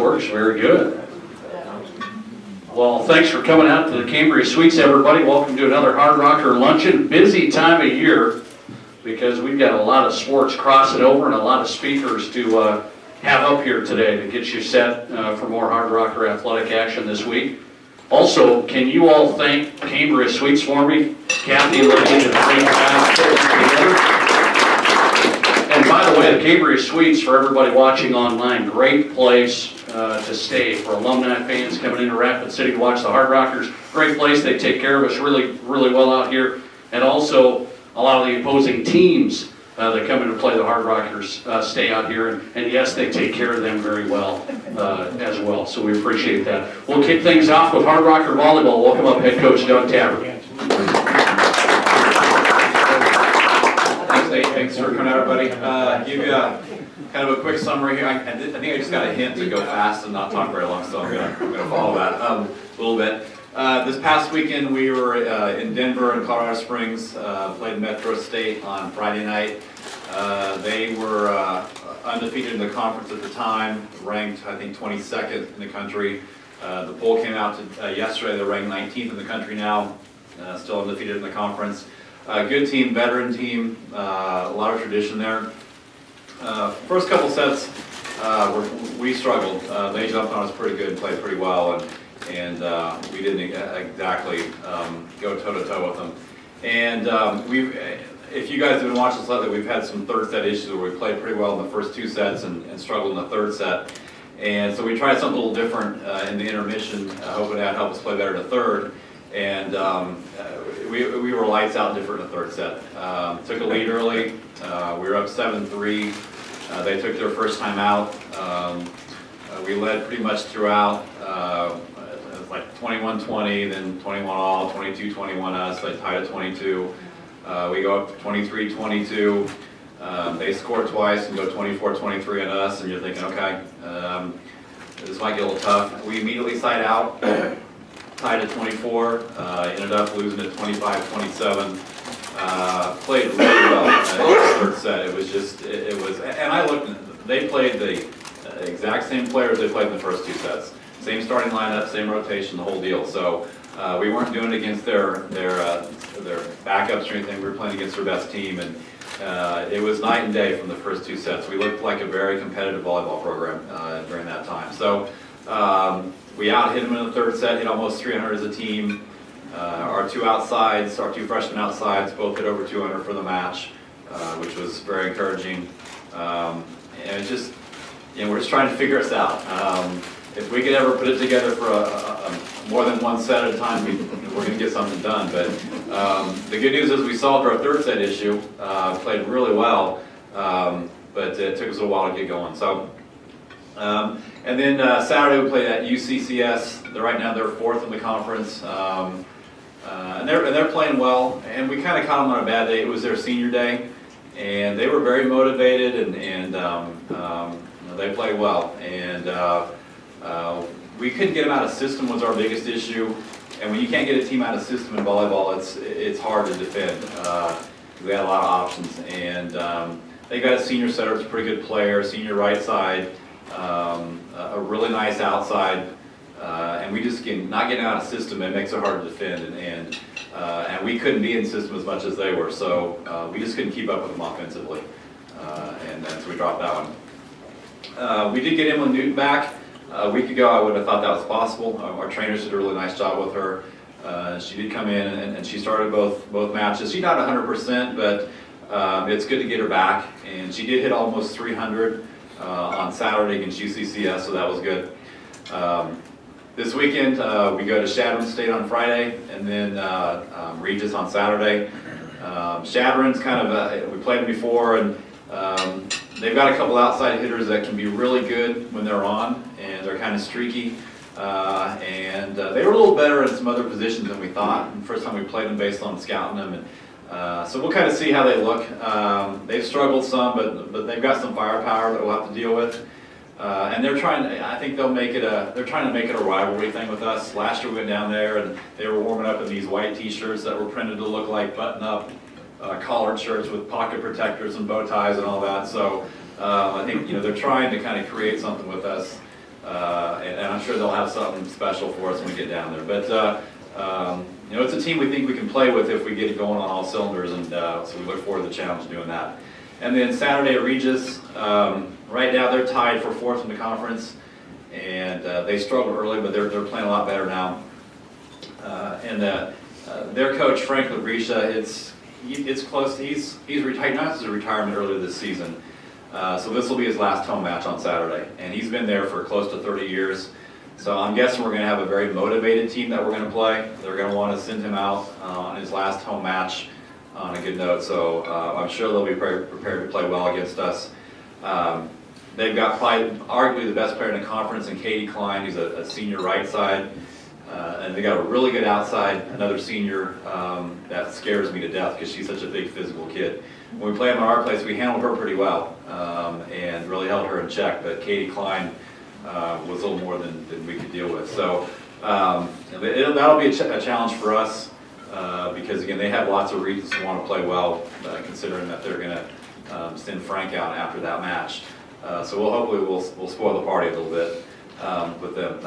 works. Very good. Well, thanks for coming out to the Cambria Suites, everybody. Welcome to another Hardrocker Luncheon. Busy time of year because we've got a lot of sports crossing over and a lot of speakers to have up here today to get you set for more Hardrocker athletic action this week. Also, can you all thank Cambria Suites for me? Kathy and Lindsay did a great job putting it together. And by the way, the Cambria Suites, for everybody watching online, great place to stay for alumni fans coming into Rapid City to watch the Hardrockers. Great place. They take care of us really well out here. And also, a lot of the opposing teams that come in to play the Hardrockers stay out here. And yes, they take care of them very well as well. So we appreciate that. We'll kick things off with Hardrocker volleyball. Welcome up head coach Doug Tabbert. Thanks, Nate. Thanks for coming out, everybody. Give you kind of a quick summary here. I think I just got a hint to go fast and not talk very long, so I'm gonna follow that a little bit. This past weekend we were in Denver and Colorado Springs, played Metro State on Friday night. They were undefeated in the conference at the time, ranked I think 22nd in the country. The poll came out yesterday, they're ranked 19th in the country now, still undefeated in the conference. Good team, veteran team, a lot of tradition there. First couple sets, we struggled. They jumped on us pretty good and played pretty well, and we didn't exactly go toe-to-toe with them. And if you guys have been watching us lately, we've had some third set issues where we played pretty well in the first two sets and struggled in the third set. And so we tried something a little different in the intermission, hoping that'd help us play better in the third. And we were lights out different in the third set. Took a lead early. We were up 7-3. They took their first time out. We led pretty much throughout. It was like 21-20, then 21-all, 22-21 us. They tied at 22. We go up 23-22. They score twice and go 24-23 on us, and you're thinking, okay, this might get a little tough. We immediately side out. Tied at 24, ended up losing at 25-27. Played really well in the third set. It was just, and I looked, they played the exact same players they played in the first two sets. Same starting lineup, same rotation, the whole deal. So we weren't doing it against their backups or anything. We were playing against their best team, and it was night and day from the first two sets. We looked like a very competitive volleyball program during that time. So. We out-hit them in the third set, hit almost 300 as a team. Our two outsides, our two freshman outsides, both hit over 200 for the match, which was very encouraging. And it's just, we're just trying to figure us out. If we could ever put it together for a more than one set at a time, we're going to get something done. But the good news is we solved our third set issue, played really well, but it took us a while to get going. So. And then Saturday we played at UCCS. Right now they're fourth in the conference, and they're playing well. And we kind of caught them on a bad day. It was their senior day, and they were very motivated, and they played well. And we couldn't get them out of system was our biggest issue. And when you can't get a team out of system in volleyball, it's hard to defend. We had a lot of options, and they got a senior setter, who's a pretty good player, senior right side. A really nice outside, and we just not getting out of system. It makes it hard to defend, and we couldn't be in system as much as they were, so we just couldn't keep up with them offensively, and so we dropped that one. We did get Emily Newton back a week ago. I would have thought that was possible. Our trainers did a really nice job with her. She did come in and she started both matches. She's not 100%, but it's good to get her back, and she did hit almost 300. On Saturday against UCCS, so that was good. This weekend, we go to Shadron State on Friday, and then Regis on Saturday. Shadron's kind of, we played them before, and they've got a couple outside hitters that can be really good when they're on, and they're kind of streaky. And they were a little better in some other positions than we thought. The first time we played them based on scouting them. And, so we'll kind of see how they look. They've struggled some, but they've got some firepower that we'll have to deal with. And they're trying. I think they'll make it they're trying to make it a rivalry thing with us. Last year we went down there and they were warming up in these white T-shirts that were printed to look like button-up collared shirts with pocket protectors and bow ties and all that. So I think they're trying to kind of create something with us. I'm sure they'll have something special for us when we get down there. But you know, it's a team we think we can play with if we get it going on all cylinders, and so we look forward to the challenge of doing that. And then Saturday at Regis, right now they're tied for 4th in the conference, and they struggled early, but they're playing a lot better now. And their coach Frank Labrisha, it's close. He's retired, not his retirement earlier this season. So this will be his last home match on Saturday, and he's been there for close to 30 years. So I'm guessing we're going to have a very motivated team that we're going to play. They're going to want to send him out on his last home match on a good note. So I'm sure they'll be prepared to play well against us. They've got probably arguably the best player in the conference in Katie Klein, who's a senior right side. And they got a really good outside, another senior that scares me to death because she's such a big physical kid. When we play them at our place, we handled her pretty well and really held her in check. But Katie Klein was a little more than we could deal with. So that'll be a challenge for us because, again, they have lots of reasons to want to play well, considering that they're going to send Frank out after that match. So hopefully we'll spoil the party a little bit with them.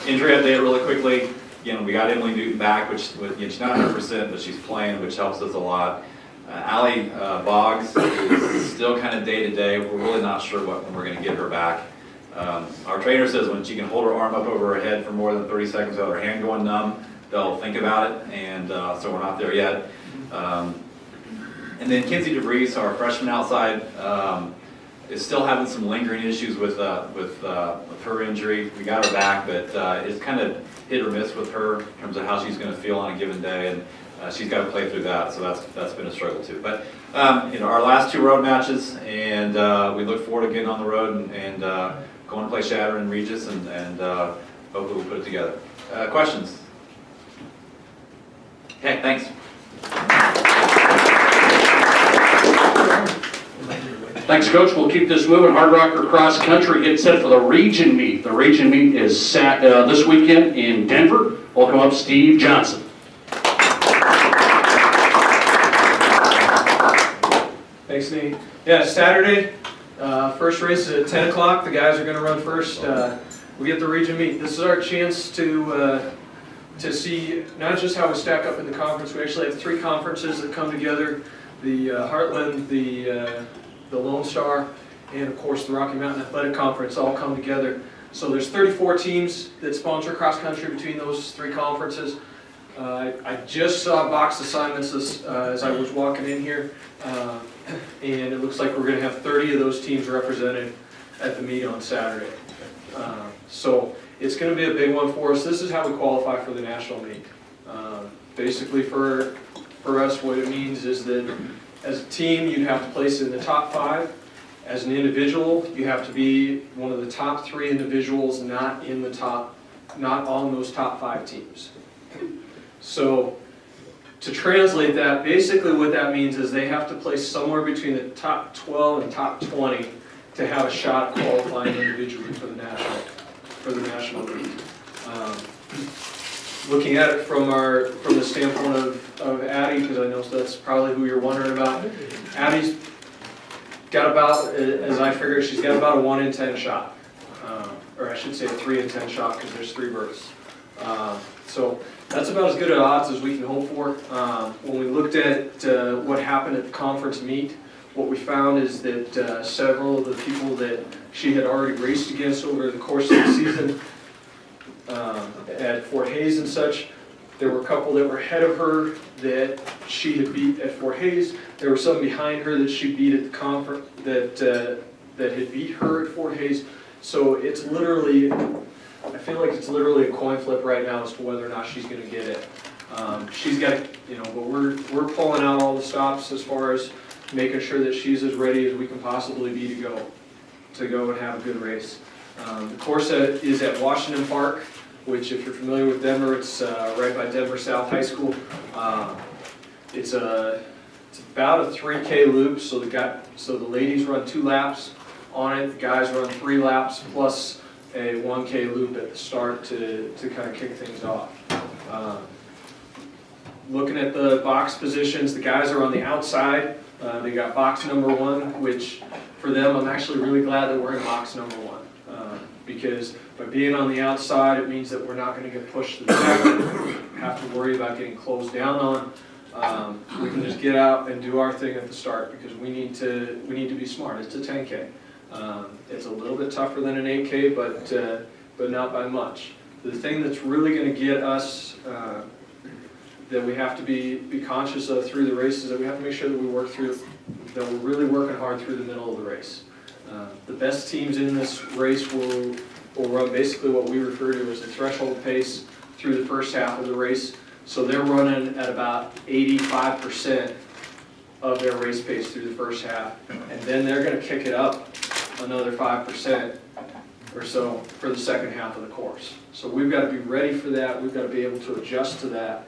Injury update really quickly. Again, we got Emily Newton back, which she's not 100%, but she's playing, which helps us a lot. Allie Boggs is still kind of day-to-day. We're really not sure when we're going to get her back. Our trainer says when she can hold her arm up over her head for more than 30 seconds without her hand going numb, they'll think about it, and so we're not there yet. And then Kinsey DeVries, our freshman outside, is still having some lingering issues with her injury. We got her back, but it's kind of hit or miss with her in terms of how she's going to feel on a given day, and she's got to play through that, so that's been a struggle too. But you know, our last 2 road matches, and we look forward to getting on the road and going to play Shatter and Regis, and hopefully we'll put it together. Questions? Okay, thanks. Thanks, Coach. We'll keep this moving. Hardrocker cross country getting set for the region meet. The region meet is this weekend in Denver. Welcome up Steve Johnson. Thanks, Nate. Yeah, Saturday, first race is at 10 o'clock. The guys are going to run first. We get the region meet. This is our chance to see not just how we stack up in the conference. We actually have 3 conferences that come together: the Heartland, the Lone Star, and of course the Rocky Mountain Athletic Conference all come together. So there's 34 teams that sponsor cross country between those 3 conferences. I just saw box assignments as I was walking in here, and it looks like we're going to have 30 of those teams represented at the meet on Saturday. So it's going to be a big one for us. This is how we qualify for the national meet. Basically for us, what it means is that as a team, you have to place in the top 5. As an individual, you have to be one of the top 3 individuals not on those top 5 teams. So to translate that, basically what that means is they have to place somewhere between the top 12 and top 20 to have a shot at qualifying individually for the national league. Looking at it from the standpoint of Addie, because I know that's probably who you're wondering about. Addie's got about, as I figure, she's got about a 1 in 10 shot, or I should say a 3 in 10 shot because there's 3 berths. So that's about as good at odds as we can hope for. When we looked at what happened at the conference meet, what we found is that several of the people that she had already raced against over the course of the season at Fort Hays and such, there were a couple that were ahead of her that she had beat at Fort Hays. There were some behind her that she beat at the conference that had beat her at Fort Hays. So it's literally, I feel like it's literally a coin flip right now as to whether or not she's going to get it. She's got, but we're pulling out all the stops as far as making sure that she's as ready as we can possibly be to go and have a good race. The course is at Washington Park, which, if you're familiar with Denver, it's right by Denver South High School. It's about a 3K loop, so the ladies run 2 laps on it, the guys run 3 laps plus a 1K loop at the start to kind of kick things off. Looking at the box positions, the guys are on the outside. They got box number 1, which for them, I'm actually really glad that we're in box number 1 because By being on the outside, it means that we're not going to get pushed to the back, have to worry about getting closed down on. We can just get out and do our thing at the start because we need to be smart. It's a 10K. It's a little bit tougher than an 8K, but not by much. The thing that's really going to get us that we have to be conscious of through the race is that we have to make sure that that we're really working hard through the middle of the race. The best teams in this race will run basically what we refer to as a threshold pace through the first half of the race. So they're running at about 85% of their race pace through the first half, and then they're going to kick it up another 5% or so for the second half of the course. So we've got to be ready for that. We've got to be able to adjust to that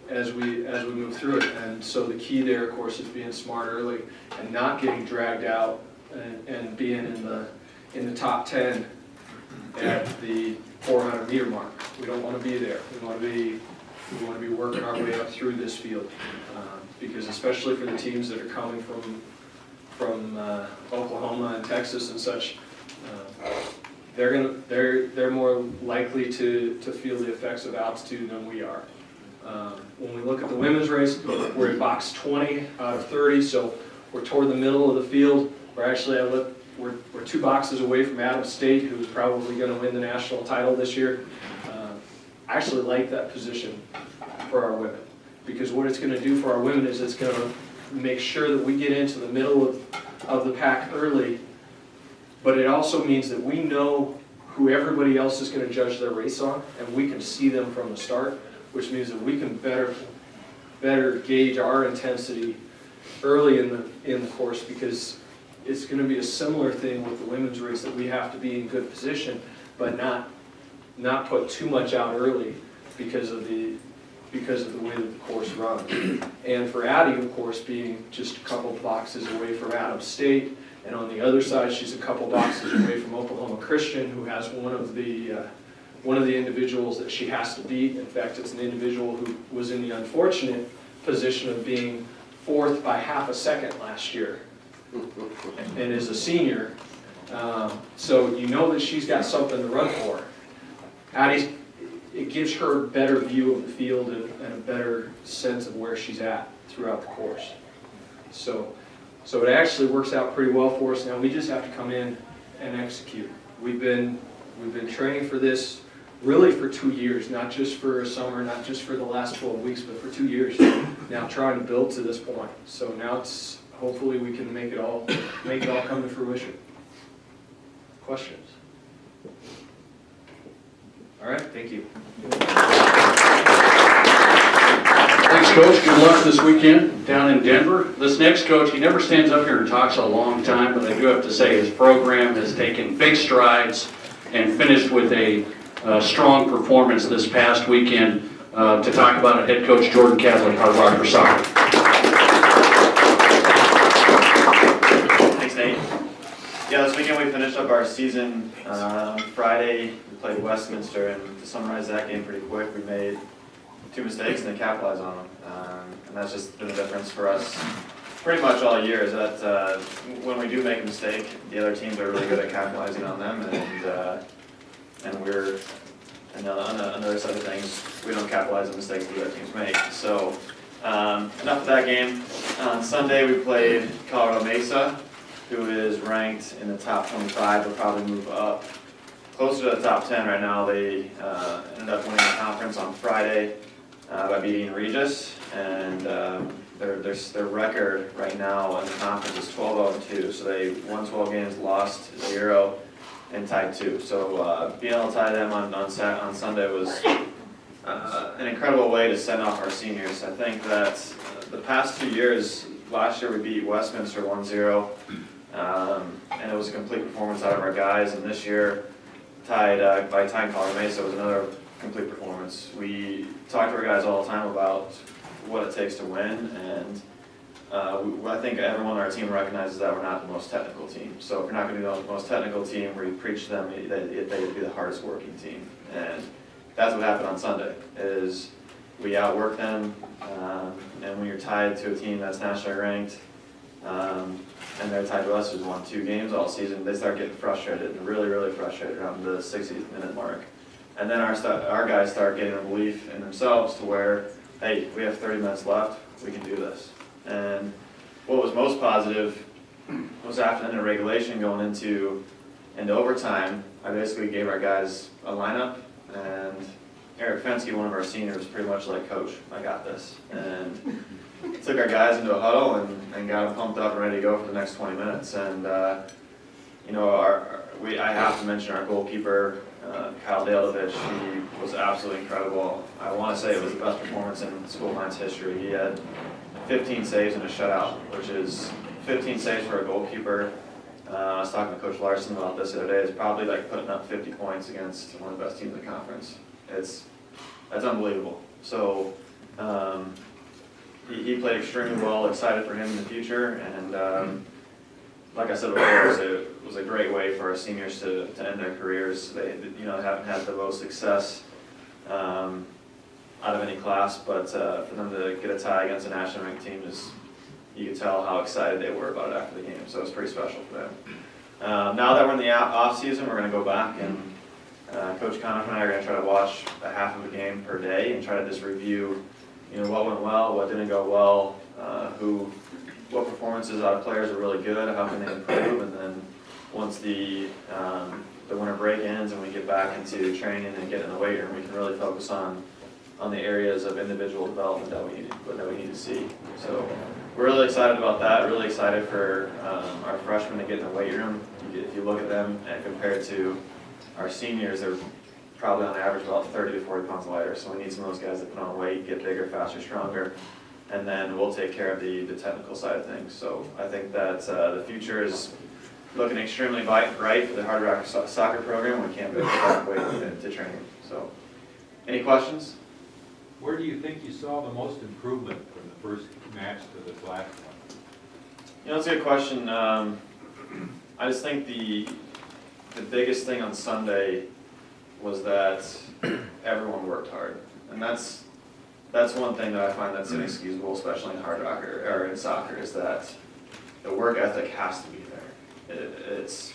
as we move through it. And so the key there, of course, is being smart early and not getting dragged out and being in the top 10 at the 400 meter mark. We don't want to be there. We want to be working our way up through this field because especially for the teams that are coming from Oklahoma and Texas and such, they're more likely to feel the effects of altitude than we are. When we look at the women's race, we're in box 20 out of 30, so we're toward the middle of the field. We're 2 boxes away from Adams State, who's probably going to win the national title this year. I actually like that position for our women because what it's going to do for our women is it's going to make sure that we get into the middle of the pack early, but it also means that we know who everybody else is going to judge their race on, and we can see them from the start, which means that we can better gauge our intensity early in the course because it's going to be a similar thing with the women's race that we have to be in good position, but not put too much out early because of the way that the course runs. And for Addie, of course, being just a couple boxes away from Adams State, and on the other side, she's a couple boxes away from Oklahoma Christian, who has one of the individuals that she has to beat. In fact, it's an individual who was in the unfortunate position of being 4th by half a second last year and is a senior. So you know that she's got something to run for. Addie's, it gives her a better view of the field and a better sense of where she's at throughout the course. So it actually works out pretty well for us. Now we just have to come in and execute. We've been training for this really for 2 years, not just for a summer, not just for the last 12 weeks, but for 2 years now trying to build to this point. So now it's hopefully we can make it all come to fruition. Questions? All right, thank you. Thanks, Coach. Good luck this weekend down in Denver. This next coach, he never stands up here and talks a long time, but I do have to say his program has taken big strides and finished with a strong performance this past weekend. To talk about it, head coach Jordan Kadlec, Hardrocker Soccer. Thanks, Nate. Yeah, this weekend we finished up our season. Friday we played Westminster, and to summarize that game pretty quick, we made 2 mistakes and they capitalized on them. And that's just been the difference for us pretty much all year, is that when we do make a mistake, the other teams are really good at capitalizing on them, and we're, and on the other side of things, we don't capitalize on mistakes the other teams make. So enough of that game. On Sunday we played Colorado Mesa, who is ranked in the top 25. They'll probably move up closer to the top 10 right now. They ended up winning the conference on Friday by beating Regis, and their record right now in the conference is 12-2. So they won 12 games, lost 0, and tied 2. So being able to tie them on Sunday was an incredible way to send off our seniors. I think that the past 2 years, last year we beat Westminster 1-0, and it was a complete performance out of our guys. And this year, by tying Colorado Mesa, was another complete performance. We talk to our guys all the time about what it takes to win, and I think everyone on our team recognizes that we're not the most technical team. So if you're not going to be the most technical team, we preach to them that they would be the hardest working team. And that's what happened on Sunday, is we outworked them, and when you're tied to a team that's nationally ranked, And they're tied to us, who's won 2 games all season. They start getting frustrated, and really, really frustrated around the 60th minute mark. And then our guys start getting a belief in themselves to where, hey, we have 30 minutes left, we can do this. And what was most positive was after the end of regulation going into overtime, I basically gave our guys a lineup, and Eric Fensky, one of our seniors, pretty much like, Coach, I got this. And took our guys into a huddle and got them pumped up and ready to go for the next 20 minutes. And, you know, I have to mention our goalkeeper, Kyle Dalovich. He was absolutely incredible. I want to say it was the best performance in School Lions history. He had 15 saves and a shutout, which is 15 saves for a goalkeeper. I was talking to Coach Larsen about this the other day. It's probably like putting up 50 points against one of the best teams in the conference. That's unbelievable. So he played extremely well. Excited for him in the future, and like I said before, it was a great way for our seniors to end their careers. They haven't had the most success out of any class, but for them to get a tie against a national ranked team you could tell how excited they were about it after the game. So it's pretty special for them. Now that we're in the off season, we're going to go back and Coach Conniff and I are going to try to watch a half of a game per day and try to just review, what went well, what didn't go well, what performances out of players are really good, how can they improve, and then once the winter break ends and we get back into training and get in the weight room, we can really focus on the areas of individual development that we need to see. So we're really excited about that. Really excited for our freshmen to get in the weight room. If you look at them and compared to our seniors, they're probably on average about 30 to 40 pounds lighter. So we need some of those guys to put on weight, get bigger, faster, stronger, and then we'll take care of the technical side of things. So I think that the future is looking extremely bright for the Hardrock soccer program. We can't put back weight to training. So, any questions? Where do you think you saw the most improvement from the first match to the last one? That's a good question. I just think the biggest thing on Sunday was that everyone worked hard, and that's one thing that I find that's inexcusable, especially in Hardrock or in soccer, is that the work ethic has to be there. It's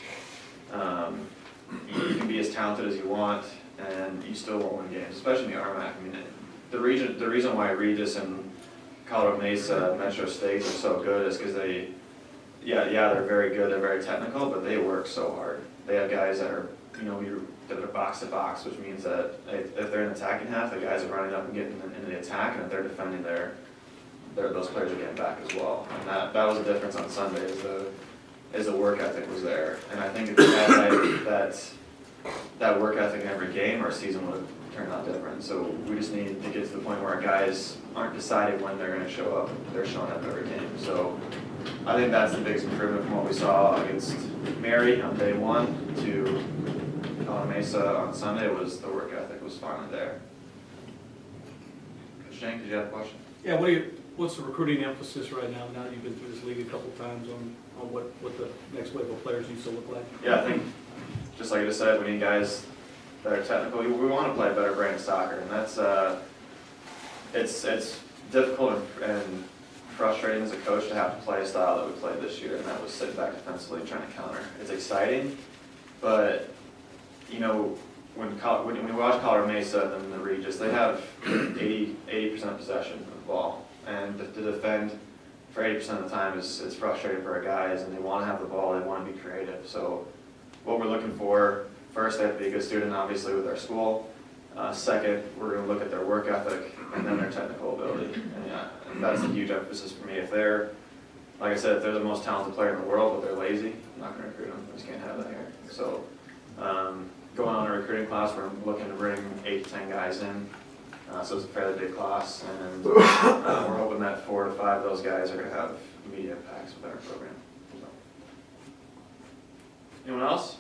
you can be as talented as you want, and you still won't win games, especially in the RMAC. I mean, the reason why Regis and Colorado Mesa Metro States are so good is because they're very good, they're very technical, but they work so hard. They have guys that are, that are box to box, which means that if they're in the attacking half, the guys are running up and getting into the attack, and if they're defending, those players are getting back as well. And that was the difference on Sunday, is the work ethic was there. And I think if we had that work ethic in every game, our season would have turned out different. So we just need to get to the point where our guys aren't deciding when they're going to show up. They're showing up every game. So I think that's the biggest improvement from what we saw against Mary on day one to Colorado Mesa on Sunday. Was the work ethic was finally there. Coach Shank, did you have a question? Yeah, what's the recruiting emphasis right now? Now that you've been through this league a couple times on what the next wave of players needs to look like? Yeah, I think just like I just said, we need guys that are technical. We want to play a better brand of soccer, and that's it's difficult and frustrating as a coach to have to play a style that we played this year, and that was sitting back defensively and trying to counter. It's exciting, but when we watch Colorado Mesa and the Regis, they have 80% possession of the ball, and to defend for 80% of the time is frustrating for our guys, and they want to have the ball, they want to be creative. So what we're looking for, first, they have to be a good student, obviously, with our school. Second, we're going to look at their work ethic and then their technical ability. And that's a huge emphasis for me. If they're, like I said, if they're the most talented player in the world, but they're lazy, I'm not going to recruit them. We just can't have that here. So going on a recruiting class, we're looking to bring 8 to 10 guys in. So it's a fairly big class, and we're hoping that 4 to 5 of those guys are going to have immediate impacts with our program. So. Anyone else?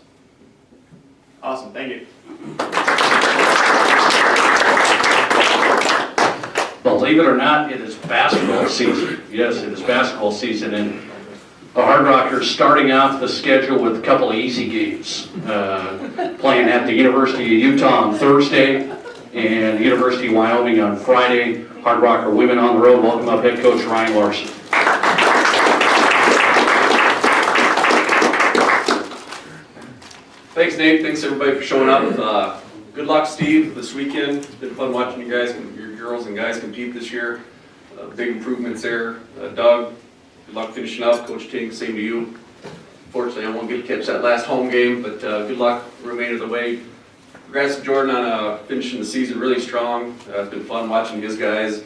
Awesome, thank you. Believe it or not, it is basketball season. Yes, it is basketball season, and the Hardrockers starting off the schedule with a couple of easy games. Playing at the University of Utah on Thursday and the University of Wyoming on Friday. Hardrocker women on the road. Welcome up head coach Ryan Larsen. Thanks, Nate. Thanks, everybody, for showing up. Good luck, Steve, this weekend. It's been fun watching you guys, your girls and guys compete this year. Big improvements there. Doug, good luck finishing up. Coach Ting, same to you. Fortunately, I won't get to catch that last home game, but good luck the remainder of the way. Congrats to Jordan on finishing the season really strong. It's been fun watching his guys,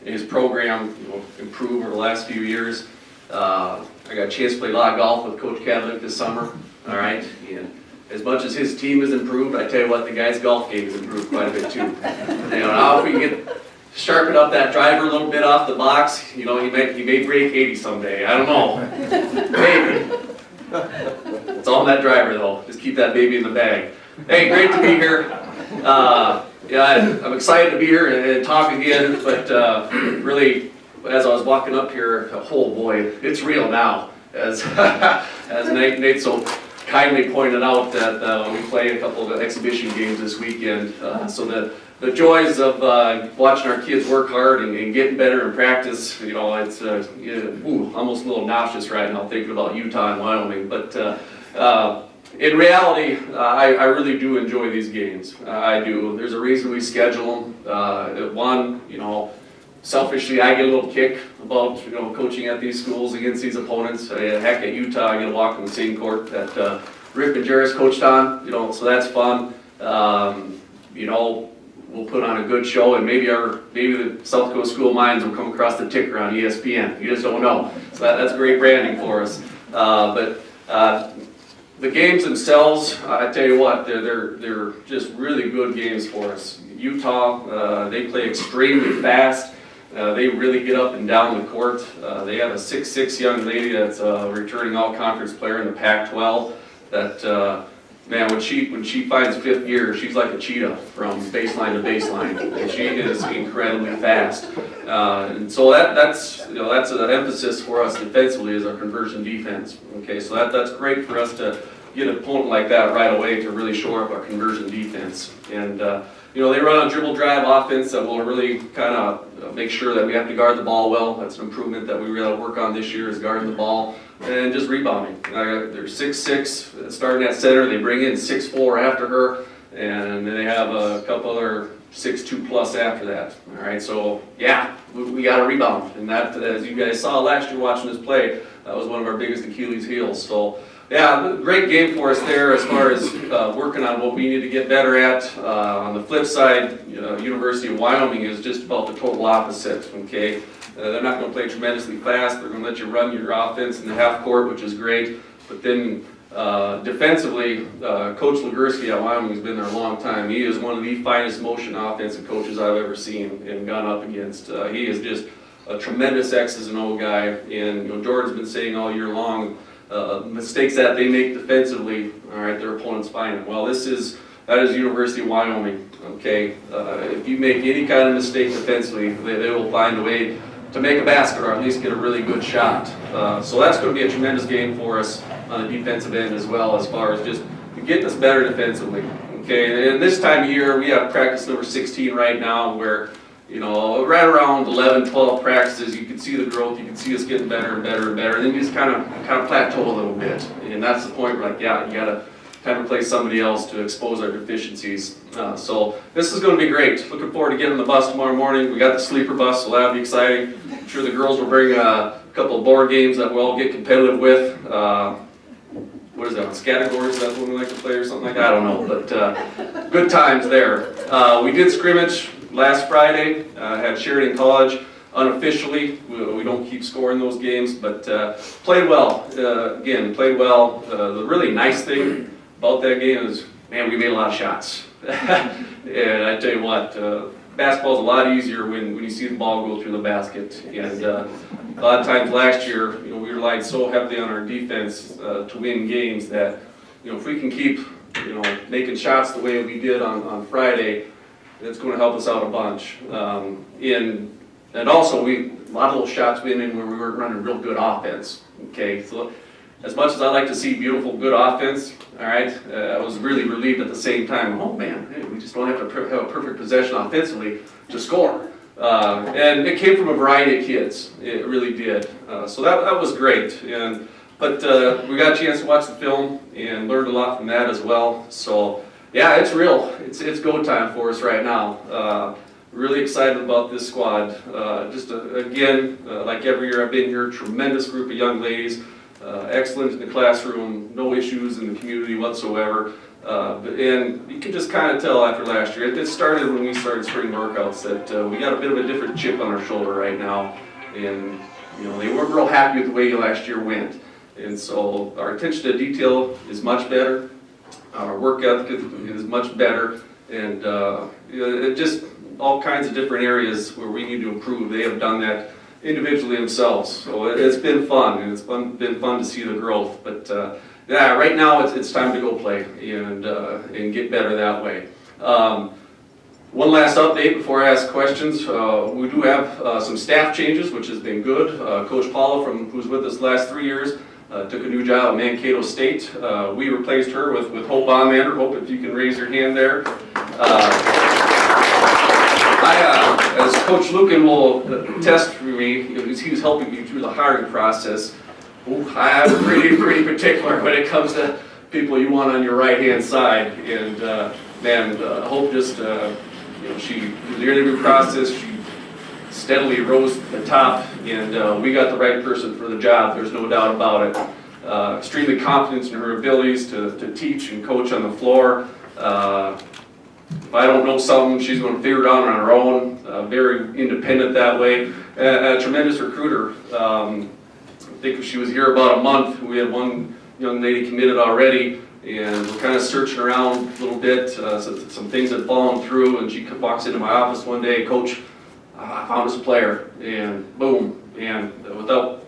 his program, improve over the last few years. I got a chance to play a lot of golf with Coach Kadlec this summer. All right, and as much as his team has improved, I tell you what, the guy's golf game has improved quite a bit too. Now if we can sharpen up that driver a little bit off the box, he may break 80 someday. I don't know, maybe. It's all in that driver though. Just keep that baby in the bag. Hey, great to be here. Yeah, I'm excited to be here and talk again, but really, as I was walking up here, oh boy, it's real now. As Nate so kindly pointed out that we play a couple of exhibition games this weekend. So the joys of watching our kids work hard and getting better in practice, it's almost a little nauseous right now thinking about Utah and Wyoming. But in reality, I really do enjoy these games. I do. There's a reason we schedule them. One, selfishly, I get a little kick about coaching at these schools against these opponents. Heck, at Utah, I get to walk on the same court that Rick and Jarris coached on. So that's fun. We'll put on a good show, and maybe the South Coast School of Mines will come across the ticker on ESPN. You just don't know. So that's great branding for us. But the games themselves, I tell you what, they're just really good games for us. Utah, they play extremely fast. They really get up and down the court. They have a 6'6" young lady that's a returning all-conference player in the Pac-12. That man, when she finds fifth gear, she's like a cheetah from baseline to baseline, and she is incredibly fast. And so that's an emphasis for us defensively is our conversion defense. Okay, so that's great for us to get an opponent like that right away to really shore up our conversion defense. And they run a dribble drive offense that will really kind of make sure that we have to guard the ball well. That's an improvement that we really work on this year is guarding the ball and just rebounding. They're 6'6", starting at center. They bring in 6'4" after her, and then they have a couple other 6'2" plus after that. All right, so yeah, we got to rebound, and that, as you guys saw last year watching this play, that was one of our biggest Achilles heels. So. Yeah, great game for us there as far as working on what we need to get better at. On the flip side, University of Wyoming is just about the total opposite, okay? They're not going to play tremendously fast. They're going to let you run your offense in the half court, which is great. But then defensively, Coach Legursky at Wyoming has been there a long time. He is one of the finest motion offensive coaches I've ever seen and gone up against. He is just a tremendous X's and O guy. And Jordan's been saying all year long, mistakes that they make defensively, all right, their opponents find it. Well, that is University of Wyoming, okay? If you make any kind of mistake defensively, they will find a way to make a basket or at least get a really good shot. So that's going to be a tremendous game for us on the defensive end as well, as far as just getting us better defensively, okay? And this time of year, we have practice number 16 right now where right around 11, 12 practices, you can see the growth, you can see us getting better and better and better, and then you just kind of plateau a little bit. And that's the point where, you got to kind of play somebody else to expose our deficiencies. So this is going to be great. Looking forward to getting on the bus tomorrow morning. We got the sleeper bus, so that'll be exciting. I'm sure the girls will bring a couple of board games that we'll all get competitive with. What is that, Scattergories? Is that what we like to play or something like that? I don't know, but good times there. We did scrimmage last Friday, had Sheridan College unofficially. We don't keep scoring those games, but played well. Played well. The really nice thing about that game is, man, we made a lot of shots. And I tell you what, basketball's a lot easier when you see the ball go through the basket. And a lot of times last year, we relied so heavily on our defense to win games that, if we can keep, making shots the way we did on Friday, it's going to help us out a bunch. And also, a lot of those shots went in where we weren't running real good offense. Okay, so as much as I like to see beautiful, good offense, all right, I was really relieved at the same time. Oh man, hey, we just don't have to have a perfect possession offensively to score. And it came from a variety of kids. It really did. So that was great. And But we got a chance to watch the film and learned a lot from that as well. So yeah, it's real. It's go time for us right now. Really excited about this squad. Again, like every year I've been here, tremendous group of young ladies, excellent in the classroom, no issues in the community whatsoever. And you can just kind of tell after last year, it started when we started spring workouts that we got a bit of a different chip on our shoulder right now. And they weren't real happy with the way last year went. And so our attention to detail is much better. Our work ethic is much better. And it just all kinds of different areas where we need to improve. They have done that individually themselves. So it's been fun, and it's been fun to see the growth. But yeah, right now it's time to go play and get better that way. One last update before I ask questions. We do have some staff changes, which has been good. Coach Paula, who's with us the last 3 years, took a new job at Mankato State. We replaced her with Hope Bonmander. Hope, if you can raise your hand there. As Coach Lucan will attest for me, he was helping me through the hiring process. I'm pretty particular when it comes to people you want on your right-hand side. And Hope just, she, through the interview process, she steadily rose to the top, and we got the right person for the job, there's no doubt about it. Extremely confident in her abilities to teach and coach on the floor. If I don't know something, she's going to figure it out on her own, very independent that way. A tremendous recruiter. I think she was here about a month. We had one young lady committed already, and we're kind of searching around a little bit. Some things had fallen through, and she walks into my office one day, Coach, I found us a player, and boom, and without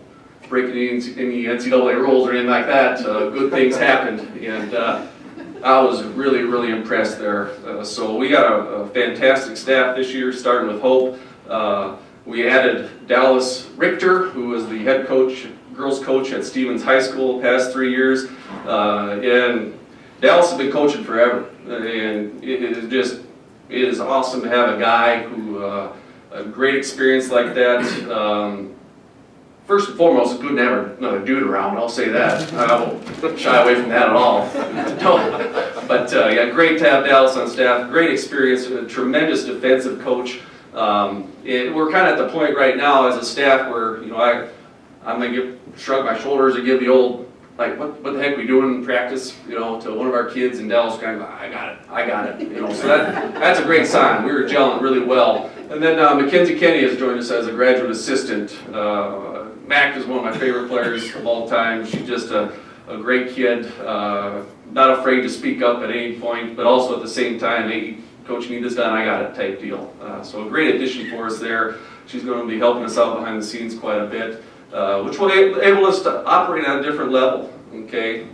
breaking any NCAA rules or anything like that, good things happened, and I was really impressed there. So we got a fantastic staff this year, starting with Hope. We added Dallas Richter, who was the head coach, girls coach at Stevens High School the past 3 years, and Dallas has been coaching forever, and it is awesome to have a guy who a great experience like that. First and foremost, it's good to have another dude around, I'll say that. I won't shy away from that at all. But yeah, great to have Dallas on staff, great experience, a tremendous defensive coach. We're kind of at the point right now as a staff where, I'm going to shrug my shoulders and give the old, like, what the heck are we doing in practice, to one of our kids, and Dallas kind of, I got it. So that's a great sign. We were gelling really well. And then Mackenzie Kenny has joined us as a graduate assistant. Mac is one of my favorite players of all time. She's just a great kid, not afraid to speak up at any point, but also at the same time, hey, Coach, you need this done, I got it type deal. So a great addition for us there. She's going to be helping us out behind the scenes quite a bit, which will enable us to operate at a different level, okay?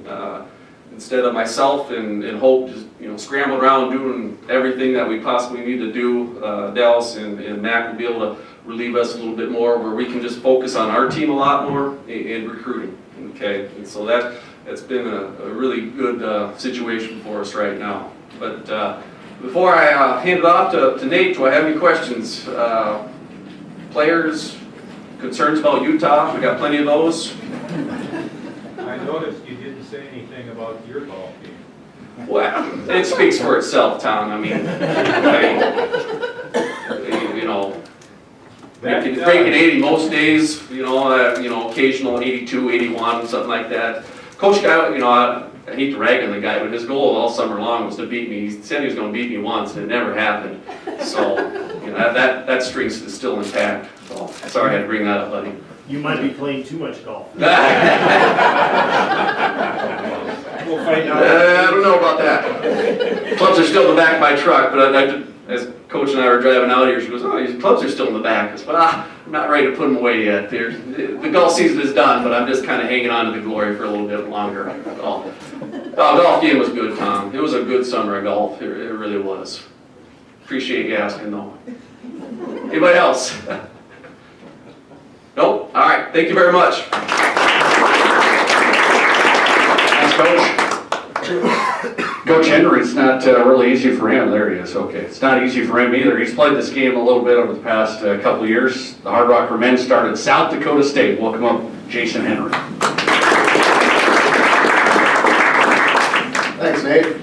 Instead of myself and Hope just scrambling around doing everything that we possibly need to do, Dallas and Mac will be able to relieve us a little bit more, where we can just focus on our team a lot more in recruiting, okay? And so that's been a really good situation for us right now. But before I hand it off to Nate, do I have any questions? Players, concerns about Utah? We got plenty of those. I noticed you didn't say anything about your golf game. Well, it speaks for itself, Tom. I mean, breaking 80 most days, occasional 82, 81, something like that. Coach guy, I hate to rag on the guy, but his goal all summer long was to beat me. He said he was going to beat me once, and it never happened. So, that streak is still intact. So, sorry I had to bring that up, buddy. You might be playing too much golf. We'll find out. I don't know about that. Clubs are still in the back of my truck, but as Coach and I were driving out here, she goes, "Oh, these clubs are still in the back." I said, "Well, I'm not ready to put them away yet. The golf season is done, but I'm just kind of hanging on to the glory for a little bit longer." Golf game was good, Tom. It was a good summer of golf. It really was. Appreciate you asking, though. Anybody else? Nope? All right. Thank you very much. Thanks, Coach. Coach Henry, it's not really easy for him. There he is. Okay. It's not easy for him either. He's played this game a little bit over the past couple of years. The Hardrocker men started South Dakota State. Welcome up, Jason Henry. Thanks, Nate.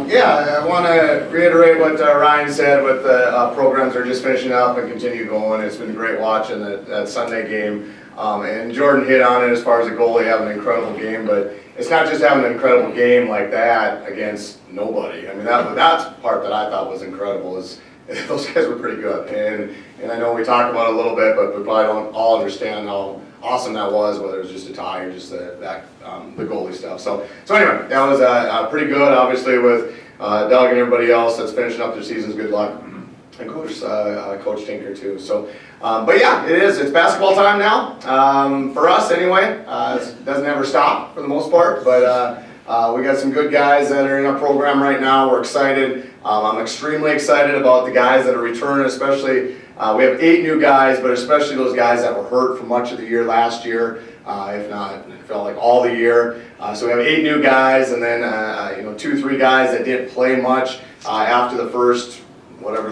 Yeah, I want to reiterate what Ryan said with the programs are just finishing up and continue going. It's been great watching that Sunday game. And Jordan hit on it as far as the goalie having an incredible game, but it's not just having an incredible game like that against nobody. I mean, that's the part that I thought was incredible is those guys were pretty good. And I know we talked about it a little bit, but we probably don't all understand how awesome that was, whether it was just a tie or just the goalie stuff. So anyway, that was pretty good. Obviously, with Doug and everybody else that's finishing up their seasons, good luck. And Coach Tinker too. So, but yeah, it is. It's basketball time now for us anyway. It doesn't ever stop for the most part, but we got some good guys that are in our program right now. We're excited. I'm extremely excited about the guys that are returning, especially. We have 8 new guys, but especially those guys that were hurt for much of the year last year, if not, it felt like all the year. So we have 8 new guys, and then 2-3 guys that didn't play much after the first,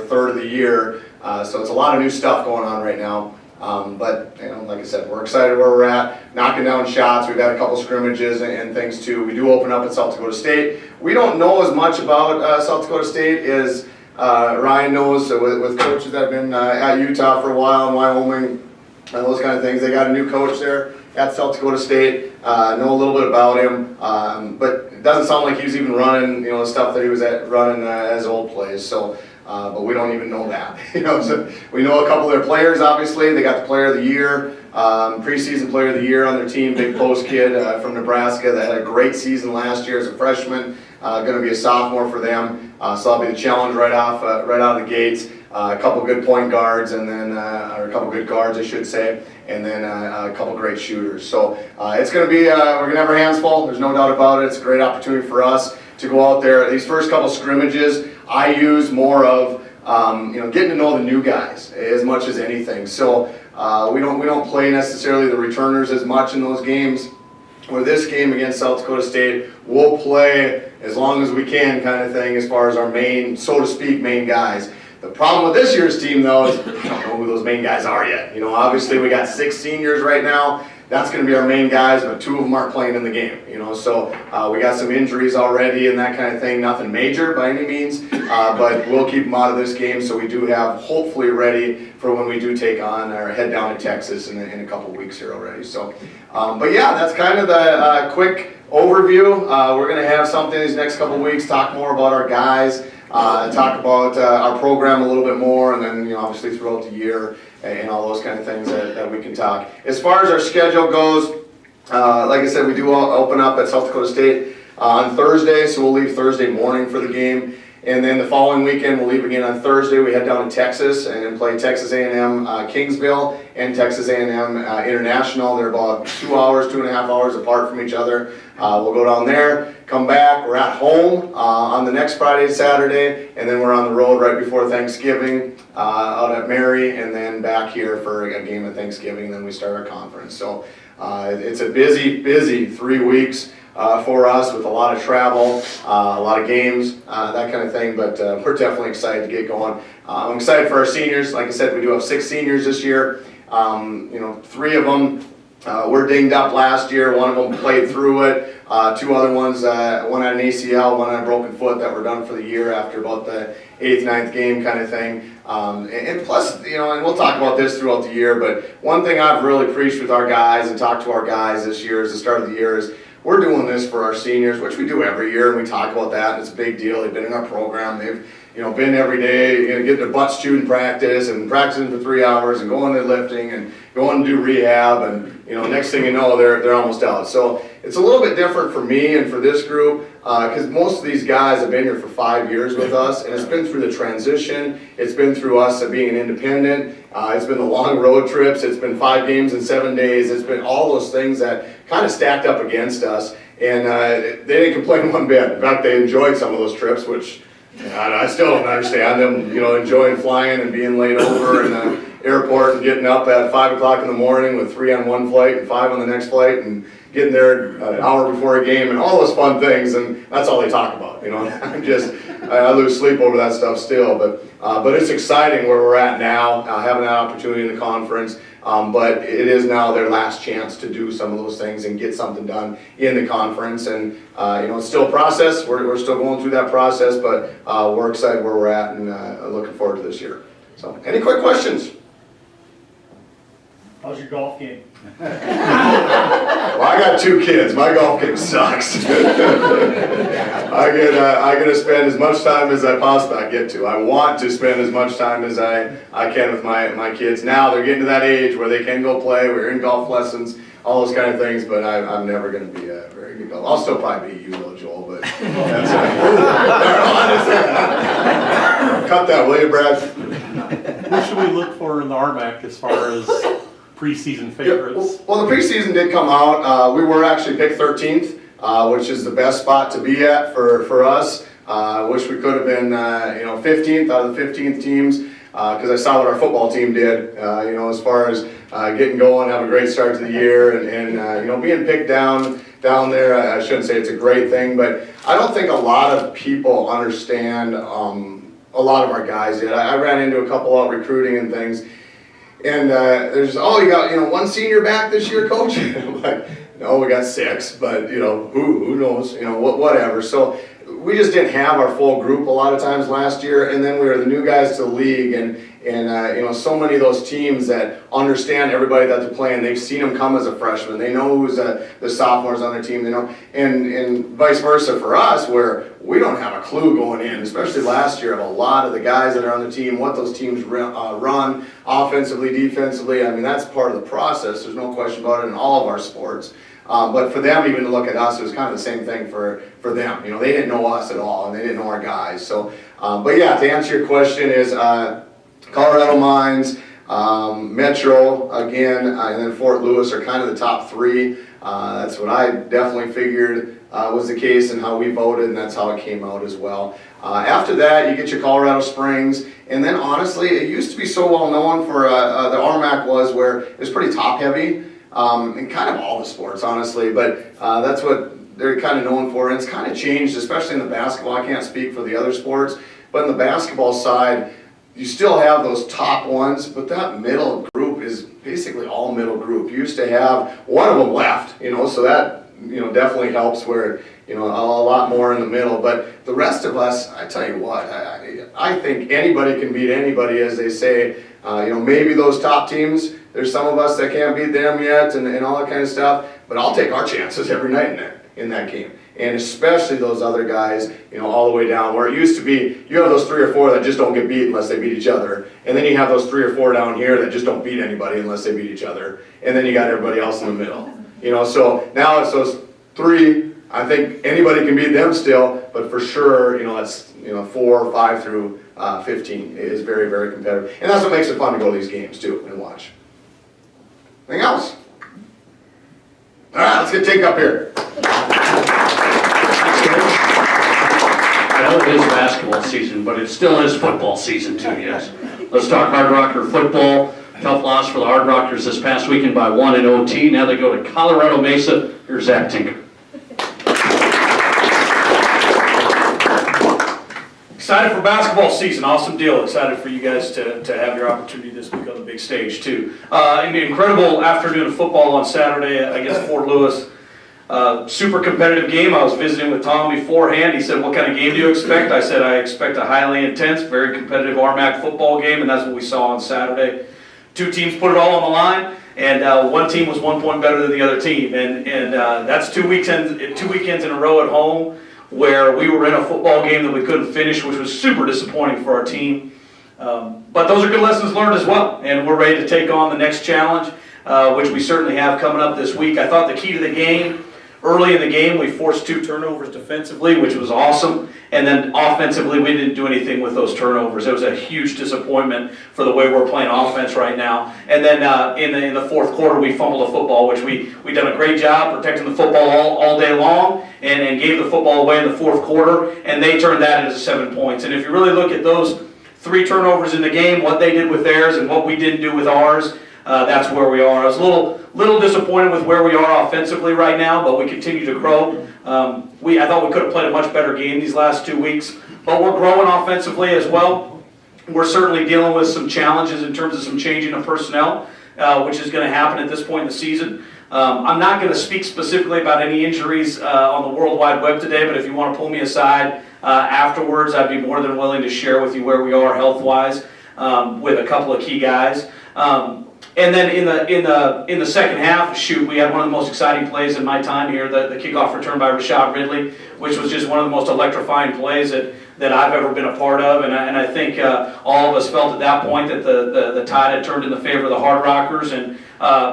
third of the year. So it's a lot of new stuff going on right now. But like I said, we're excited where we're at, knocking down shots. We've had a couple scrimmages and things too. We do open up at South Dakota State. We don't know as much about South Dakota State as Ryan knows, with coaches that have been at Utah for a while, in Wyoming, and those kind of things. They got a new coach there at South Dakota State. Know a little bit about him, but it doesn't sound like he was even running, the stuff that he was running as old plays. So, but we don't even know that. So we know a couple of their players. Obviously, they got the Player of the Year, preseason Player of the Year on their team. Big post kid from Nebraska that had a great season last year as a freshman. Going to be a sophomore for them, so that'll be the challenge right out of the gates. A couple good point guards, and then or a couple good guards, I should say, and then a couple great shooters. So it's going to be we're going to have our hands full. There's no doubt about it. It's a great opportunity for us to go out there. These first couple scrimmages, I use more of getting to know the new guys as much as anything. So we don't play necessarily the returners as much in those games. Or this game against South Dakota State, we'll play as long as we can, kind of thing, as far as our main, so to speak, main guys. The problem with this year's team, though, is I don't know who those main guys are yet. Obviously we got 6 seniors right now. That's going to be our main guys, but 2 of them aren't playing in the game. So we got some injuries already and that kind of thing. Nothing major by any means, but we'll keep them out of this game. So we do have hopefully ready for when we do take on or head down to Texas in a couple weeks here already. So, but yeah, that's kind of the quick overview. We're going to have something these next couple weeks, talk more about our guys, talk about our program a little bit more, and then obviously throughout the year and all those kind of things that we can talk. As far as our schedule goes, like I said, we do open up at South Dakota State on Thursday, so we'll leave Thursday morning for the game. And then the following weekend, we'll leave again on Thursday. We head down to Texas and play Texas A&M Kingsville and Texas A&M International. They're about 2 hours, 2.5 hours apart from each other. We'll go down there, come back. We're at home on the next Friday and Saturday, and then we're on the road right before Thanksgiving out at Mary, and then back here for a game at Thanksgiving, and then we start our conference. So it's a busy 3 weeks. For us, with a lot of travel, a lot of games, that kind of thing, but we're definitely excited to get going. I'm excited for our seniors. Like I said, we do have 6 seniors this year. 3 of them were dinged up last year. 1 of them played through it. 2 other ones, one had an ACL, one had a broken foot, that were done for the year after about the 8th, 9th game kind of thing. And plus, and we'll talk about this throughout the year, but one thing I've really preached with our guys and talked to our guys this year, as the start of the year, is we're doing this for our seniors, which we do every year, and we talk about that, and it's a big deal. They've been in our program. They've been every day, getting their butts chewed in practice and practicing for 3 hours and going to lifting and going to do rehab, and next thing you know, they're almost out. So it's a little bit different for me and for this group, because most of these guys have been here for 5 years with us, and it's been through the transition. It's been through us being an independent. It's been the long road trips. It's been 5 games in 7 days. It's been all those things that kind of stacked up against us, and they didn't complain one bit. In fact, they enjoyed some of those trips, which I still don't understand them, enjoying flying and being laid over in the airport and getting up at 5 o'clock in the morning with 3 on one flight and 5 on the next flight and getting there an hour before a game and all those fun things, and that's all they talk about. I lose sleep over that stuff still, but it's exciting where we're at now, having that opportunity in the conference. But it is now their last chance to do some of those things and get something done in the conference. And it's still a process. We're still going through that process, but we're excited where we're at and looking forward to this year. So, any quick questions? How's your golf game? Well, I got 2 kids. My golf game sucks. I get to spend as much time as I possibly get to. I want to spend as much time as I can with my kids. Now they're getting to that age where they can go play. We're in golf lessons, all those kind of things. But I'm never going to be a very good golfer. I'll still probably be you, though, Joel. But that's cut that, will you, Brad? What should we look for in the RMAC as far as preseason favorites? Well, the preseason did come out. We were actually picked 13th, which is the best spot to be at for us. Wish we could have been 15th out of the 15th teams, because I saw what our football team did, as far as getting going, have a great start to the year, and being picked down there. I shouldn't say it's a great thing, but I don't think a lot of people understand a lot of our guys yet. I ran into a couple out recruiting and things. And there's, you got, one senior back this year, coach? I'm like, no, we got 6, but, who knows, whatever. So we just didn't have our full group a lot of times last year, and then we were the new guys to the league, and so many of those teams that understand everybody that they're playing, they've seen them come as a freshman, they know who's the sophomores on their team, they know, and vice versa for us, where we don't have a clue going in, especially last year, of a lot of the guys that are on the team, what those teams run, offensively, defensively. I mean, that's part of the process, there's no question about it in all of our sports. But for them even to look at us, it was kind of the same thing for them. They didn't know us at all, and they didn't know our guys. So, but yeah, to answer your question is Colorado Mines, Metro again, and then Fort Lewis are kind of the top 3. That's what I definitely figured was the case and how we voted, and that's how it came out as well. After that, you get your Colorado Springs, and then honestly, it used to be so well known for the RMAC was where it was pretty top heavy. In kind of all the sports, honestly, but that's what they're kind of known for, and it's kind of changed, especially in the basketball. I can't speak for the other sports, but in the basketball side, you still have those top ones, but that middle group is basically all middle group. You used to have one of them left, so that definitely helps where a lot more in the middle, but the rest of us, I tell you what, I think anybody can beat anybody, as they say. Maybe those top teams, there's some of us that can't beat them yet and all that kind of stuff, but I'll take our chances every night in that game. And especially those other guys, all the way down, where it used to be, you have those 3 or 4 that just don't get beat unless they beat each other, and then you have those 3 or 4 down here that just don't beat anybody unless they beat each other, and then you got everybody else in the middle. So now it's those 3, I think anybody can beat them still, but for sure, that's 4, 5 through 15 is very, very competitive. And that's what makes it fun to go to these games too and watch. Anything else? All right, let's get Tink up here. I know it is basketball season, but it still is football season too, yes. Let's talk Hardrocker football. Tough loss for the Hardrockers this past weekend by 1 in OT. Now they go to Colorado Mesa. Here's Zach Tinker. Excited for basketball season, awesome deal. Excited for you guys to have your opportunity this week on the big stage too. An incredible afternoon of football on Saturday against Fort Lewis. Super competitive game. I was visiting with Tom beforehand. He said, what kind of game do you expect? I said, I expect a highly intense, very competitive RMAC football game, and that's what we saw on Saturday. 2 teams put it all on the line, and one team was 1 point better than the other team. And that's 2 weekends in a row at home, where we were in a football game that we couldn't finish, which was super disappointing for our team. But those are good lessons learned as well, and we're ready to take on the next challenge, which we certainly have coming up this week. I thought the key to the game, early in the game, we forced 2 turnovers defensively, which was awesome, and then offensively, we didn't do anything with those turnovers. It was a huge disappointment for the way we're playing offense right now. And then in the fourth quarter, we fumbled the football, which we done a great job protecting the football all day long, and gave the football away in the fourth quarter, and they turned that into 7 points. And if you really look at those 3 turnovers in the game, what they did with theirs and what we didn't do with ours, that's where we are. I was a little disappointed with where we are offensively right now, but we continue to grow. I thought we could have played a much better game these last 2 weeks, but we're growing offensively as well. We're certainly dealing with some challenges in terms of some changing of personnel. which is going to happen at this point in the season. I'm not going to speak specifically about any injuries on the World Wide Web today, but if you want to pull me aside afterwards, I'd be more than willing to share with you where we are health-wise with a couple of key guys. And then in the second half, we had one of the most exciting plays in my time here, the kickoff return by Rashad Ridley, which was just one of the most electrifying plays that I've ever been a part of. And I think all of us felt at that point that the tide had turned in the favor of the Hardrockers. And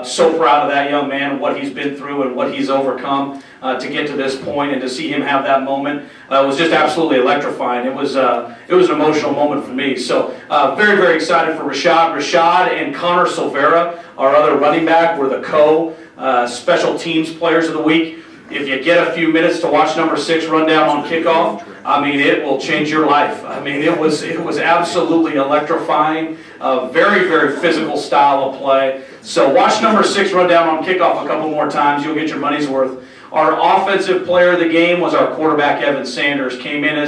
so proud of that young man, what he's been through and what he's overcome to get to this point, and to see him have that moment was just absolutely electrifying. It was an emotional moment for me. So very, very excited for Rashad. Rashad and Connor Silvera, our other running back, were the special teams players of the week. If you get a few minutes to watch number 6 run down on kickoff, I mean, it will change your life. I mean, it was absolutely electrifying. Very, very physical style of play. So watch number 6 run down on kickoff a couple more times. You'll get your money's worth. Our offensive player of the game was our quarterback, Evan Sanders. Came in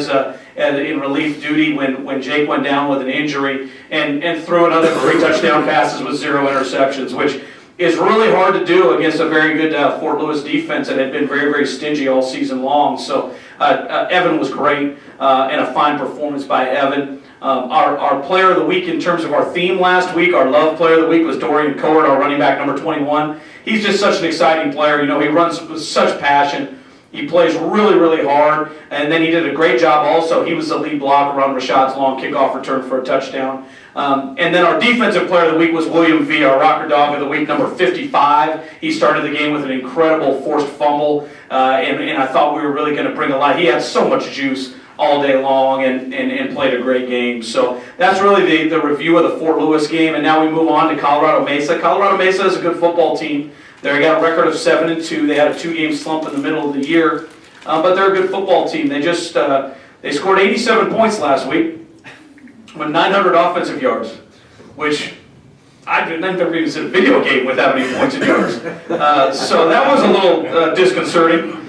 in relief duty when Jake went down with an injury, and threw another 3 touchdown passes with 0 interceptions, which is really hard to do against a very good Fort Lewis defense that had been very, very stingy all season long. So Evan was great, and a fine performance by Evan. Our player of the week in terms of our theme last week, our love player of the week was Dorian Coward, our running back, number 21. He's just such an exciting player. You know, he runs with such passion. He plays really, really hard, and then he did a great job also. He was the lead blocker on Rashad's long kickoff return for a touchdown. And then our defensive player of the week was William V., our rocker dog of the week, number 55. He started the game with an incredible forced fumble, and I thought we were really going to bring a lot. He had so much juice all day long and played a great game. So that's really the review of the Fort Lewis game, and now we move on to Colorado Mesa. Colorado Mesa is a good football team. They got a record of 7-2. They had a 2-game slump in the middle of the year, but they're a good football team. They just they scored 87 points last week with 900 offensive yards, which I've never even seen a video game with that many points and yards. So that was a little disconcerting.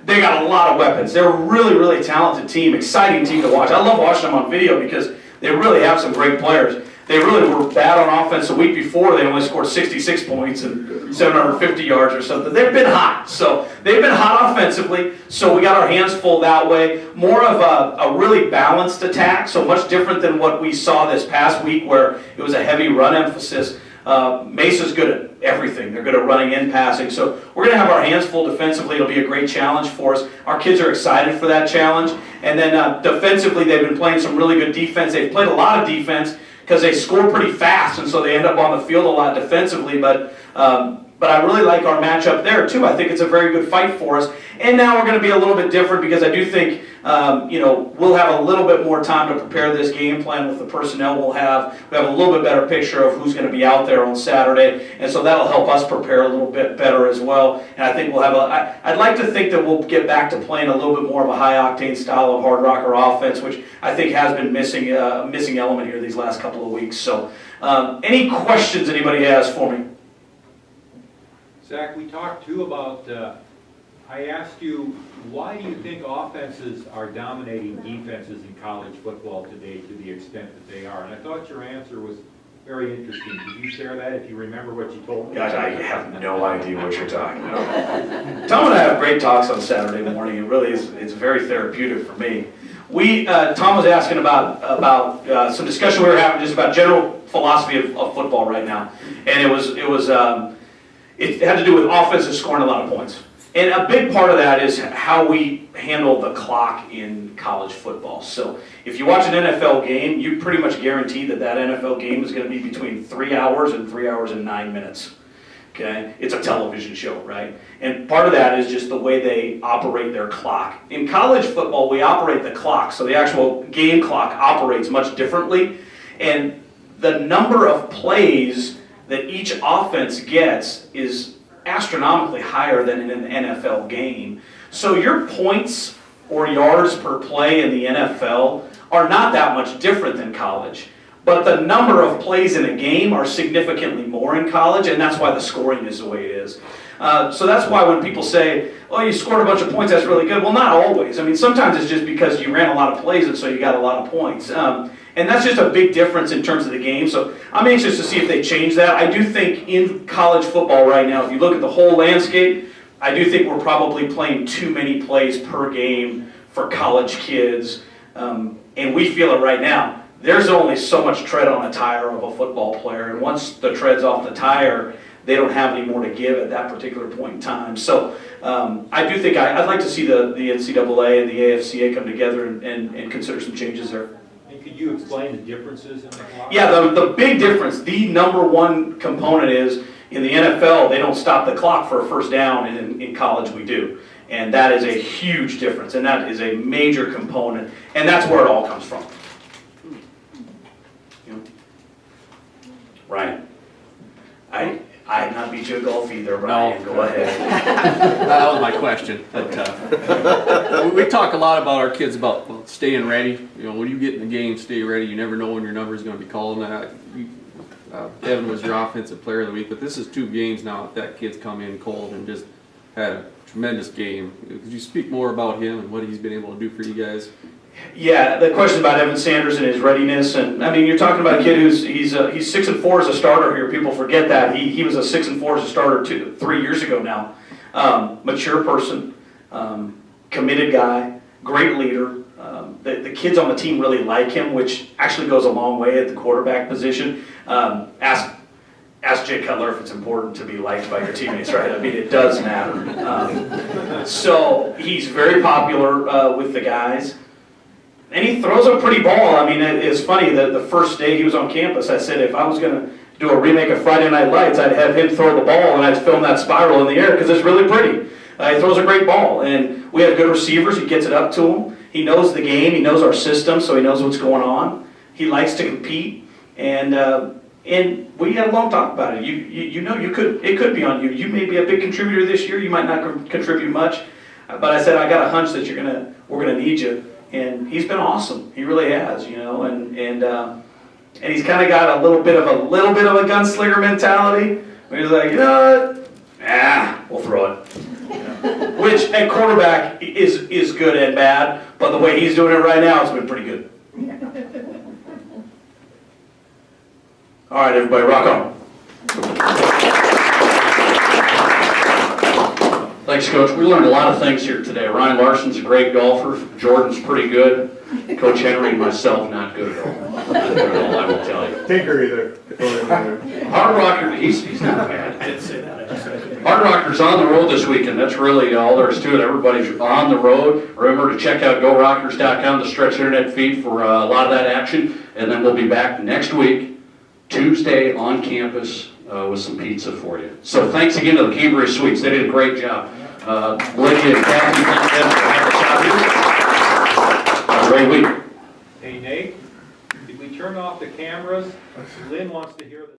They got a lot of weapons. They're a really, really talented team, exciting team to watch. I love watching them on video because they really have some great players. They really were bad on offense the week before. They only scored 66 points and 750 yards or something. They've been hot. So they've been hot offensively. So we got our hands full that way. More of a really balanced attack. So much different than what we saw this past week where it was a heavy run emphasis. Mesa's good at everything. They're good at running and passing. So we're going to have our hands full defensively. It'll be a great challenge for us. Our kids are excited for that challenge. And then defensively, they've been playing some really good defense. They've played a lot of defense because they score pretty fast, and so they end up on the field a lot defensively. But I really like our matchup there, too. I think it's a very good fight for us. And now we're going to be a little bit different because I do think, we'll have a little bit more time to prepare this game plan with the personnel we'll have. We have a little bit better picture of who's going to be out there on Saturday, and so that'll help us prepare a little bit better as well. And I think we'll have I'd like to think that we'll get back to playing a little bit more of a high-octane style of hard rocker offense, which I think has been missing element here these last couple of weeks. So any questions anybody has for me? Zach, we talked too about, I asked you, why do you think offenses are dominating defenses in college football today to the extent that they are? And I thought your answer was very interesting. Could you share that if you remember what you told me? Gosh, I have no idea what you're talking about. Tom and I have great talks on Saturday morning. It really is, it's very therapeutic for me. Tom was asking about some discussion we were having just about general philosophy of football right now. And it had to do with offenses scoring a lot of points. And a big part of that is how we handle the clock in college football. So if you watch an NFL game, you pretty much guarantee that NFL game is going to be between 3 hours and 3 hours and 9 minutes. Okay? It's a television show, right? And part of that is just the way they operate their clock. In college football, we operate the clock, so the actual game clock operates much differently. And the number of plays that each offense gets is astronomically higher than in an NFL game. So your points or yards per play in the NFL are not that much different than college. But the number of plays in a game are significantly more in college, and that's why the scoring is the way it is. So that's why when people say, oh, you scored a bunch of points, that's really good. Well, not always. I mean, sometimes it's just because you ran a lot of plays and so you got a lot of points. And that's just a big difference in terms of the game. So I'm anxious to see if they change that. I do think in college football right now, if you look at the whole landscape, I do think we're probably playing too many plays per game for college kids. And we feel it right now. There's only so much tread on a tire of a football player. And once the tread's off the tire, they don't have any more to give at that particular point in time. So I do think I'd like to see the NCAA and the AFCA come together and consider some changes there. And could you explain the differences in the clock? Yeah, the big difference, the number one component is in the NFL, they don't stop the clock for a first down, and in college we do. And that is a huge difference, and that is a major component, and that's where it all comes from. You know? Ryan, I not beat you at golf either, Ryan, go ahead. That was my question. But, we talk a lot about our kids about staying ready. You know, when you get in the game, stay ready. You never know when your number is going to be called. Evan was your offensive player of the week, but this is 2 games now that kid's come in cold and just had a tremendous game. Could you speak more about him and what he's been able to do for you guys? Yeah, the question about Evan Sanders and his readiness, and I mean, you're talking about a kid he's 6-4 as a starter here. People forget that he was a 6-4 as a starter 3 years ago now. Mature person, committed guy, great leader. The kids on the team really like him, which actually goes a long way at the quarterback position. Ask Jay Cutler if it's important to be liked by your teammates, right? I mean, it does matter. So he's very popular with the guys. And he throws a pretty ball. I mean, it's funny that the first day he was on campus, I said if I was going to do a remake of Friday Night Lights, I'd have him throw the ball and I'd film that spiral in the air because it's really pretty. He throws a great ball. And we have good receivers. He gets it up to him. He knows the game. He knows our system, so he knows what's going on. He likes to compete. And we had a long talk about it. You know, it could be on you. You may be a big contributor this year. You might not contribute much. But I said, I got a hunch that we're gonna need you. And he's been awesome. He really has, you know, and he's kind of got a little bit of a gunslinger mentality. Where he's like, you know what? We'll throw it. You know? Which at quarterback is good and bad, but the way he's doing it right now, it's been pretty good. All right, everybody, rock on. Thanks, Coach. We learned a lot of things here today. Ryan Larsen's a great golfer. Jordan's pretty good. Coach Henry and myself, not good at all. Not good at all, I will tell you. Tinker either. Hardrocker, he's not bad. I didn't say that. Hardrocker's on the road this weekend. That's really all there is to it. Everybody's on the road. Remember to check out GoRockers.com, the Stretch Internet feed for a lot of that action. And then we'll be back next week, Tuesday on campus with some pizza for you. So thanks again to the Cambria Suites. They did a great job. Lydia and Kathy, thank them for having us out here. Have a great week. Hey, Nate, did we turn off the cameras? Lynn wants to hear the